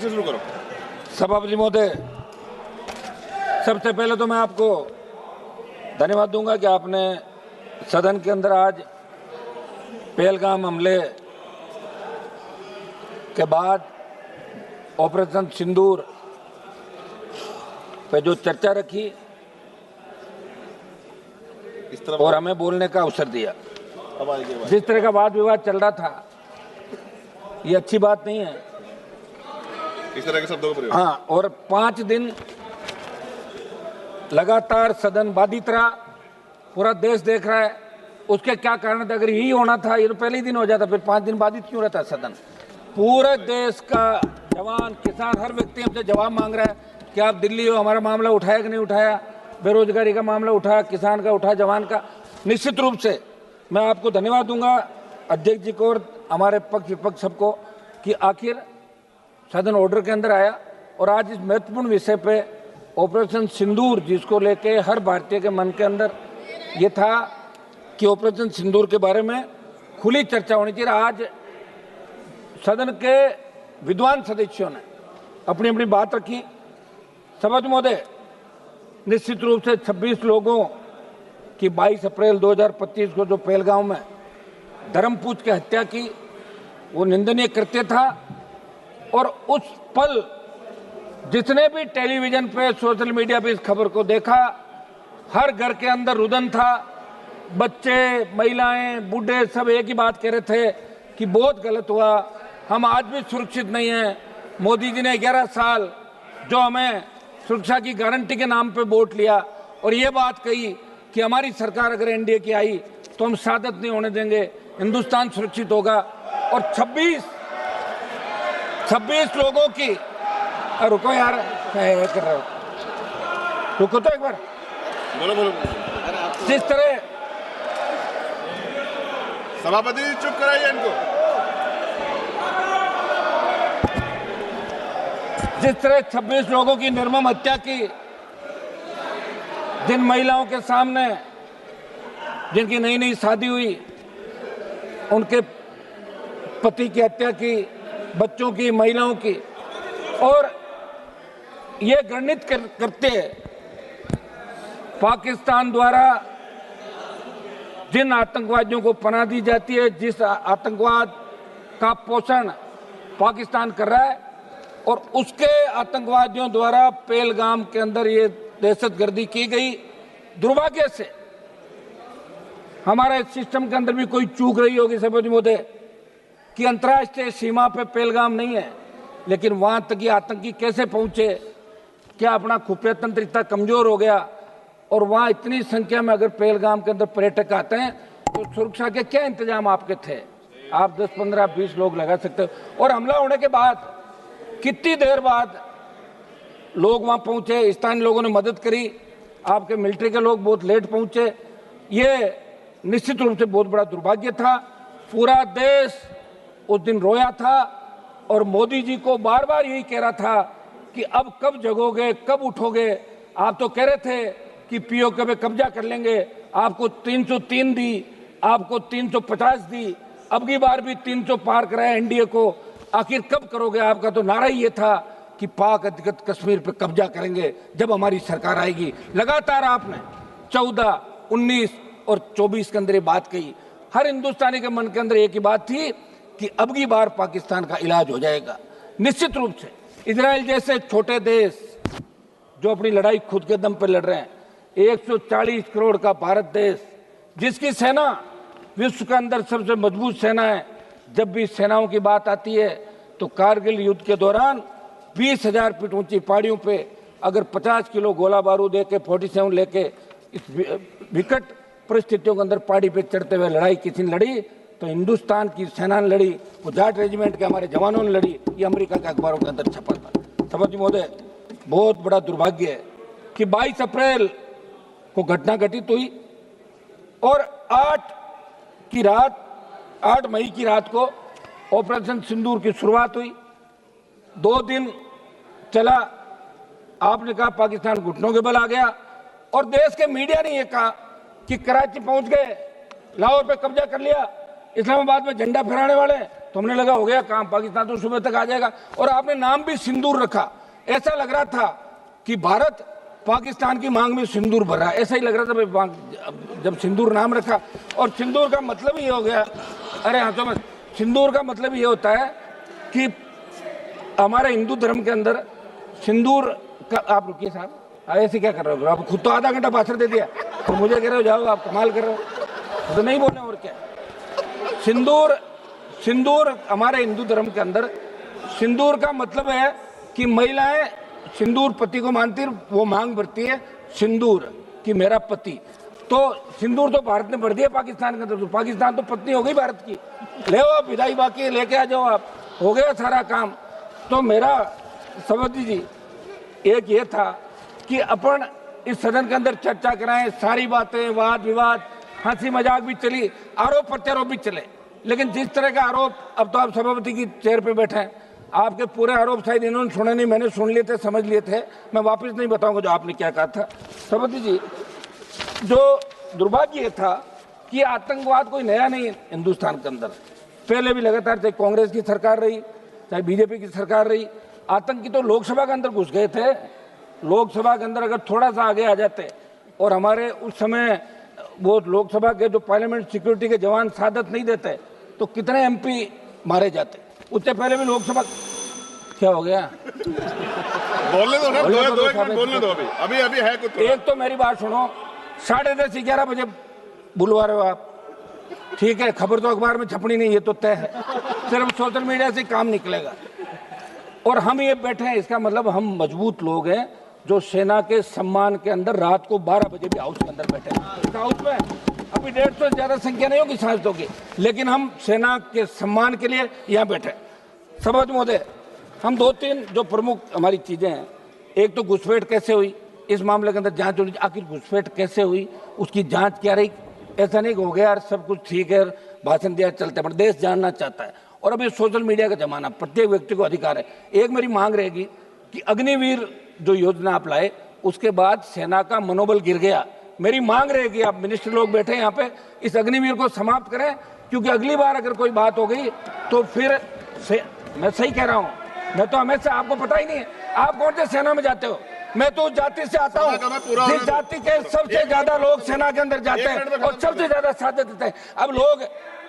से शुरू करो। सभापति महोदय, सबसे पहले तो मैं आपको धन्यवाद दूंगा कि आपने सदन के अंदर आज पहलगाम हमले के बाद ऑपरेशन सिंदूर पे जो चर्चा रखी इस तरफ और हमें बोलने का अवसर दिया। अब आइए भाई। जिस तरह का वाद विवाद चल रहा था, ये अच्छी बात नहीं है। इस तरह के शब्दों का प्रयोग। हाँ, और 5 दिन लगातार सदन बाधित रहा, पूरा देश देख रहा है। उसके क्या कारण थे? अगर यही होना था, ये तो पहले ही दिन हो जाता, फिर 5 दिन बाधित क्यों रहता सदन? पूरे देश का जवान, किसान, हर व्यक्ति हमसे जवाब मांग रहा है कि आप दिल्ली हो, हमारा मामला उठाया कि नहीं उठाया, बेरोजगारी का मामला उठाया, किसान का उठा, जवान का। निश्चित रूप से मैं आपको धन्यवाद दूंगा, अध्यक्ष जी को और हमारे पक्ष विपक्ष सबको, कि आखिर सदन ऑर्डर के अंदर आया और आज इस महत्वपूर्ण विषय पे ऑपरेशन सिंदूर, जिसको लेके हर भारतीय के मन के अंदर ये था कि ऑपरेशन सिंदूर के बारे में खुली चर्चा होनी चाहिए। आज सदन के विद्वान सदस्यों ने अपनी अपनी बात रखी। सभापति महोदय, निश्चित रूप से 26 लोगों की 22 अप्रैल 2025 को जो पहलगाम में धर्म पूछ के हत्या की, वो निंदनीय कृत्य था। और उस पल जिसने भी टेलीविजन पे, सोशल मीडिया पे इस खबर को देखा, हर घर के अंदर रुदन था। बच्चे, महिलाएं, बूढ़े सब एक ही बात कह रहे थे कि बहुत गलत हुआ, हम आज भी सुरक्षित नहीं हैं। मोदी जी ने 11 साल जो हमें सुरक्षा की गारंटी के नाम पे वोट लिया और ये बात कही कि हमारी सरकार अगर एनडीए की आई तो हम शहादत नहीं होने देंगे, हिंदुस्तान सुरक्षित होगा। और 26 लोगों की, रुको यार, क्या कर रहे हो, रुको तो एक बार। बोलो बोलो। जिस तरह सभापति जी चुप कराइए इनको। जिस तरह 26 लोगों की निर्मम हत्या की, जिन महिलाओं के सामने, जिनकी नई नई शादी हुई, उनके पति की हत्या की, बच्चों की, महिलाओं की, और ये घृणित करते पाकिस्तान द्वारा जिन आतंकवादियों को पनाह दी जाती है, जिस आतंकवाद का पोषण पाकिस्तान कर रहा है, और उसके आतंकवादियों द्वारा पहलगाम के अंदर ये दहशतगर्दी की गई। दुर्भाग्य से हमारे सिस्टम के अंदर भी कोई चूक रही होगी सभापति महोदय, कि अंतर्राष्ट्रीय सीमा पे पहलगाम नहीं है, लेकिन वहां तक ये आतंकी कैसे पहुंचे? क्या अपना खुफिया तंत्र इतना कमजोर हो गया? और वहां इतनी संख्या में अगर पहलगाम के अंदर पर्यटक आते हैं तो सुरक्षा के क्या इंतजाम आपके थे? आप 10, 15, 20 लोग लगा सकते हो। और हमला होने के बाद कितनी देर बाद लोग वहां पहुंचे, स्थानीय लोगों ने मदद करी, आपके मिलिट्री के लोग बहुत लेट पहुंचे। ये निश्चित रूप से बहुत बड़ा दुर्भाग्य था। पूरा देश उस दिन रोया था और मोदी जी को बार बार यही कह रहा था कि अब कब जगोगे, कब उठोगे? आप तो कह रहे थे कि पीओके पे कब्जा कर लेंगे, आपको 303 दी, आपको 350 दी, अब की बार भी 300 पार कराया एनडीए को। आखिर कब करोगे? आपका तो नारा ही ये था कि पाक अधिकृत कश्मीर पे कब्जा करेंगे जब हमारी सरकार आएगी। लगातार आपने 14, 19 और 24 के अंदर ये बात कही। हर हिंदुस्तानी के मन के अंदर एक ही बात थी कि अब की बार पाकिस्तान का इलाज हो जाएगा। निश्चित रूप से इजराइल जैसे छोटे देश जो अपनी लड़ाई खुद के दम पर लड़ रहे हैं, 140 करोड़ का भारत देश, जिसकी सेना विश्व के अंदर सबसे मजबूत सेना है, जब भी सेनाओं की बात आती है तो कारगिल युद्ध के दौरान 20,000 फीट ऊंची पहाड़ियों पे अगर 50 किलो गोला बारूद लेके 47 लेके इस विकट परिस्थितियों के अंदर पहाड़ी पे चढ़ते हुए लड़ाई किसी ने लड़ी तो हिंदुस्तान की सेना ने लड़ी, वो जाट रेजिमेंट के हमारे जवानों ने लड़ी। ये अमेरिका के अखबारों के अंदर छपा था। सभापति महोदय, बहुत बड़ा दुर्भाग्य है कि 22 अप्रैल को घटना घटित हुई और 8 मई की रात को ऑपरेशन सिंदूर की शुरुआत हुई। 2 दिन चला। आपने कहा पाकिस्तान घुटनों के बल आ गया और देश के मीडिया ने यह कहा कि कराची पहुंच गए, लाहौर पे कब्जा कर लिया, इस्लामाबाद में झंडा फहराने वाले, तो हमने लगा हो गया काम, पाकिस्तान तो सुबह तक आ जाएगा। और आपने नाम भी सिंदूर रखा, ऐसा लग रहा था कि भारत पाकिस्तान की मांग में सिंदूर भर रहा है, ऐसा ही लग रहा था भाई जब सिंदूर नाम रखा। और सिंदूर का मतलब ये हो गया, अरे हाँ तो सिंदूर का मतलब ये होता है कि हमारे हिंदू धर्म के अंदर सिंदूर का, आप रुकिए साहब, ऐसे क्या कर रहे हो आप, खुद तो आधा घंटा भाषण दे दिया तो मुझे कह रहे हो जाओ, आप कमाल कर रहे हो, तो नहीं बोलना और क्या। सिंदूर हमारे हिंदू धर्म के अंदर सिंदूर का मतलब है कि महिलाएं सिंदूर पति को मानती, वो मांग भरती है सिंदूर कि मेरा पति। तो सिंदूर तो भारत ने भर दिया पाकिस्तान के अंदर, तो पाकिस्तान तो पत्नी हो गई भारत की, ले आओ विदाई बाकी लेके आ जाओ आप, हो गया सारा काम। तो मेरा सभापति जी एक ये था कि अपन इस सदन के अंदर चर्चा कराएं, सारी बातें, वाद विवाद, हंसी मजाक भी चली, आरोप प्रत्यारोप भी चले, लेकिन जिस तरह का आरोप, अब तो आप सभापति की चेयर पे बैठे हैं, आपके पूरे आरोप शायद इन्होंने सुने नहीं, मैंने सुन लिए थे, समझ लिए थे, मैं वापस नहीं बताऊंगा जो आपने क्या कहा था। सभापति जी, जो दुर्भाग्य था कि आतंकवाद कोई नया नहीं है हिंदुस्तान के अंदर, पहले भी लगातार, चाहे कांग्रेस की सरकार रही, चाहे बीजेपी की सरकार रही, आतंकी तो लोकसभा के अंदर घुस गए थे। लोकसभा के अंदर अगर थोड़ा सा आगे आ जाते और हमारे उस समय वो लोकसभा के जो पार्लियामेंट सिक्योरिटी के जवान सादत नहीं देते तो कितने एमपी मारे जाते। उससे पहले भी लोकसभा, क्या हो गया, बोलने दो ना, दो एक मिनट बोलने दो, अभी अभी है कुछ। एक तो मेरी बात सुनो, 10:30 11 बजे बुलवा रहे हो आप, ठीक है, खबर तो अखबार में छपनी नहीं, ये तो तय है, सिर्फ सोशल मीडिया से काम निकलेगा। और हम ये बैठे हैं, इसका मतलब हम मजबूत लोग हैं जो सेना के सम्मान के अंदर रात को 12 बजे भी हाउस के अंदर बैठे हैं। हाउस में अभी 150 से ज्यादा संख्या नहीं होगी सांसदों की, लेकिन हम सेना के सम्मान के लिए यहाँ बैठे। सभापति महोदय, हम 2-3 जो प्रमुख हमारी चीजें हैं, एक तो घुसपैठ कैसे हुई, इस मामले के अंदर जांच होनी, आखिर घुसपैठ कैसे हुई, उसकी जांच क्या रही। ऐसा नहीं हो गया यार सब कुछ ठीक है, भाषण दिया चलते, पर देश जानना चाहता है। और अभी सोशल मीडिया का जमाना, प्रत्येक व्यक्ति को अधिकार है। एक मेरी मांग रहेगी कि अग्निवीर जो योजना आप लाए, उसके बाद सेना का मनोबल गिर गया, मेरी मांग रहेगी, आप मिनिस्टर लोग बैठे यहाँ पे, इस अग्निवीर को समाप्त करें, क्योंकि अगली बार अगर कोई बात हो गई तो फिर मैं सही कह रहा हूँ, मैं तो हमेशा, आपको पता ही नहीं है आप कौन से सेना में जाते हो, मैं तो उस जाति से आता हूँ जिस जाति के सबसे ज्यादा लोग सेना के अंदर जाते हैं और सबसे ज्यादा साथ देते हैं। अब लोग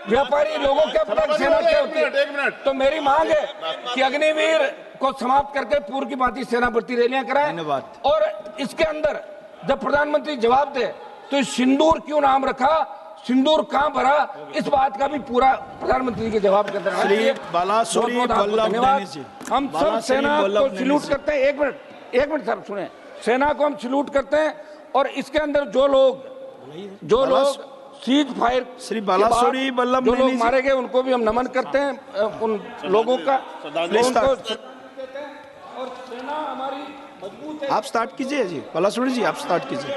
व्यापारी लोगों क्या पता सेना क्या होती है। तो मेरी मांग है कि अग्निवीर को समाप्त करके पूर्व की भांति सेना भर्ती रैलियां कराएं। और इसके अंदर जब प्रधानमंत्री जवाब दे तो सिंदूर क्यों नाम रखा, सिंदूर कहां भरा, इस बात का भी पूरा प्रधानमंत्री के जवाब के अंदर धन्यवाद। हम सब सेना को सैल्यूट करते हैं। एक मिनट साहब सुने, सेना को हम सैल्यूट करते हैं और इसके अंदर जो लोग सीज फायर श्री बालासुरी वल्लभ जो लोग मारे गए उनको भी हम नमन करते हैं, उन लोगों का उनको, और सेना हमारी मजबूत है। आप स्टार्ट कीजिए जी, बालासुरी जी आप स्टार्ट कीजिए।